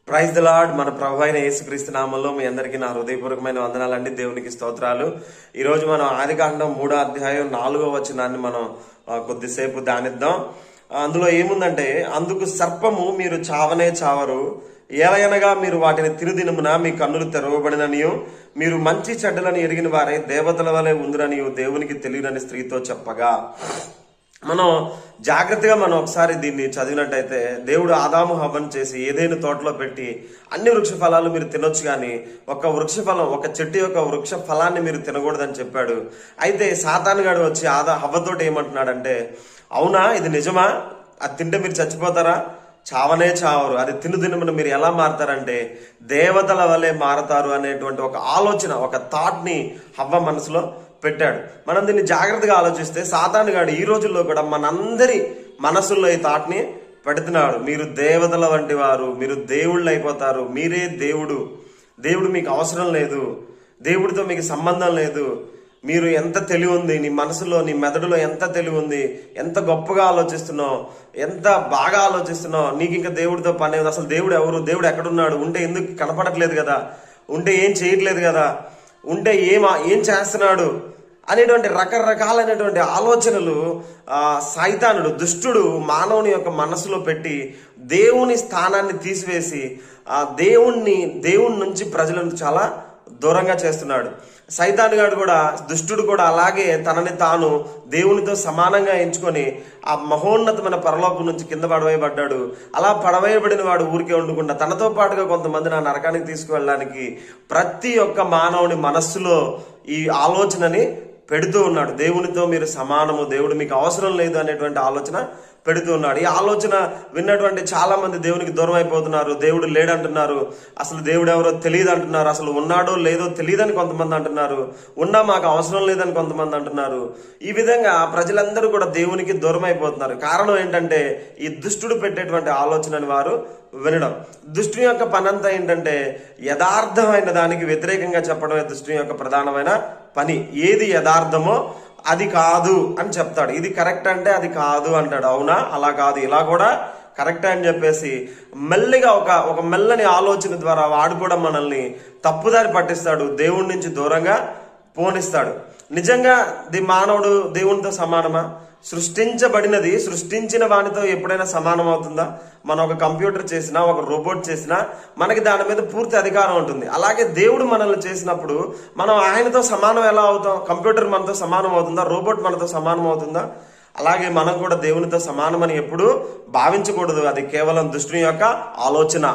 Praise the lord. మన ప్రభు అయిన యేసుక్రీస్తు నామంలో మీ అందరికీ నా హృదయపూర్వకమైన వందనాలండి. దేవునికి స్తోత్రాలు. ఈరోజు మనం ఆదికాండం 3వ అధ్యాయం 4వ వచనాన్ని మనం కొద్దిసేపు ధ్యానిద్దాం. అందులో ఏముందంటే, అందుకు సర్పము, మీరు చావనే చావరు, ఏలయనగా మీరు వాటిని తినుదినమున మీ కన్నులు తెరవబడిననియు మీరు మంచి చెడ్డలను ఎరిగిన వారే దేవతల వలె ఉందిరనియు దేవునికి తెలియనని స్త్రీతో చెప్పగా. మనం జాగ్రత్తగా ఒకసారి దీన్ని చదివినట్టయితే, దేవుడు ఆదాము హవ్వను చేసి ఏదైనా తోటలో పెట్టి అన్ని వృక్ష ఫలాలు మీరు తినొచ్చు, కానీ ఒక వృక్ష ఫలం, ఒక చెట్టు యొక్క వృక్ష ఫలాన్ని మీరు తినకూడదని చెప్పాడు. అయితే సాతానుగాడు వచ్చి హవ్వతోటి ఏమంటున్నాడంటే, అవునా, ఇది నిజమా, అది తింటే మీరు చచ్చిపోతారా? చావనే చావరు, అది తినుదినమున మీరు ఎలా మారతారంటే దేవతల వలె మారతారు అనేటువంటి ఒక ఆలోచన, ఒక థాట్ని హవ్వ మనసులో పెట్టాడు. మనం దీన్ని జాగ్రత్తగా ఆలోచిస్తే, సాతానుగాడు ఈ రోజుల్లో కూడా మనందరి మనసుల్లో ఈ థాట్ని పెడుతున్నాడు. మీరు దేవతల వంటి వారు, మీరు దేవుళ్ళు అయిపోతారు, మీరే దేవుడు, దేవుడు మీకు అవసరం లేదు, దేవుడితో మీకు సంబంధం లేదు, మీరు ఎంత తెలివి ఉంది నీ మనసులో, నీ మెదడులో ఎంత తెలివి ఉంది, ఎంత గొప్పగా ఆలోచిస్తున్నావు, ఎంత బాగా ఆలోచిస్తున్నావు, నీకు ఇంకా దేవుడితో పని, అసలు దేవుడు ఎవరు, దేవుడు ఎక్కడున్నాడు, ఉంటే ఎందుకు కనపడట్లేదు కదా, ఉంటే ఏం చేయట్లేదు కదా, ఉంటే ఏం చేస్తున్నాడు అనేటువంటి రకరకాలైనటువంటి ఆలోచనలు సైతానుడు, దుష్టుడు మానవుని యొక్క మనసులో పెట్టి దేవుని స్థానాన్ని తీసివేసి దేవుని నుంచి ప్రజలను చాలా దూరంగా చేస్తున్నాడు. సైతానుగాడు కూడా, దుష్టుడు కూడా అలాగే తనని తాను దేవునితో సమానంగా ఎంచుకొని ఆ మహోన్నతమైన పరలోకం నుంచి కింద పడవేయబడ్డాడు. అలా పడవేయబడిన వాడు ఊరికే ఉండకుండా తనతో పాటుగా కొంతమంది నా నరకానికి తీసుకువెళ్ళడానికి ప్రతి ఒక్క మానవుని మనస్సులో ఈ ఆలోచనని పెడుతూ ఉన్నాడు. దేవునితో మీరు సమానము, దేవుడు మీకు అవసరం లేదు అనేటువంటి ఆలోచన పెడుతూ ఉన్నాడు. ఈ ఆలోచన విన్నటువంటి చాలా మంది దేవునికి దూరం అయిపోతున్నారు. దేవుడు లేడంటున్నారు, అసలు దేవుడు ఎవరో తెలియదు అంటున్నారు, అసలు ఉన్నాడో లేదో తెలియదని కొంతమంది అంటున్నారు, ఉన్నా మాకు అవసరం లేదని కొంతమంది అంటున్నారు. ఈ విధంగా ప్రజలందరూ కూడా దేవునికి దూరం అయిపోతున్నారు. కారణం ఏంటంటే, ఈ దుష్టుడు పెట్టేటువంటి ఆలోచనని వారు వినడం. దుష్టుని యొక్క పనంతా ఏంటంటే, యథార్థమైన దానికి వ్యతిరేకంగా చెప్పడమే దుష్టుని యొక్క ప్రధానమైన పని. ఏది యథార్థమో అది కాదు అని చెప్తాడు, ఇది కరెక్ట్ అంటే అది కాదు అంటాడు. అవునా, అలా కాదు, ఇలా కూడా కరెక్ట్ అని చెప్పేసి మెల్లిగా ఒక మెల్లని ఆలోచన ద్వారా వాడు కూడా మనల్ని తప్పుదారి పట్టిస్తాడు, దేవుడి నుంచి దూరంగా పోనిస్తాడు. నిజంగా మానవుడు దేవునితో సమానమా? సృష్టించబడినది సృష్టించిన వానితో ఎప్పుడైనా సమానం అవుతుందా? మనం ఒక కంప్యూటర్ చేసినా, ఒక రోబోట్ చేసినా మనకి దాని మీద పూర్తి అధికారం ఉంటుంది. అలాగే దేవుడు మనల్ని చేసినప్పుడు మనం ఆయనతో సమానం ఎలా అవుతాం? కంప్యూటర్ మనతో సమానం అవుతుందా? రోబోట్ మనతో సమానం అవుతుందా? అలాగే మనం కూడా దేవునితో సమానమని ఎప్పుడూ భావించకూడదు. అది కేవలం దుష్టుని యొక్క ఆలోచన.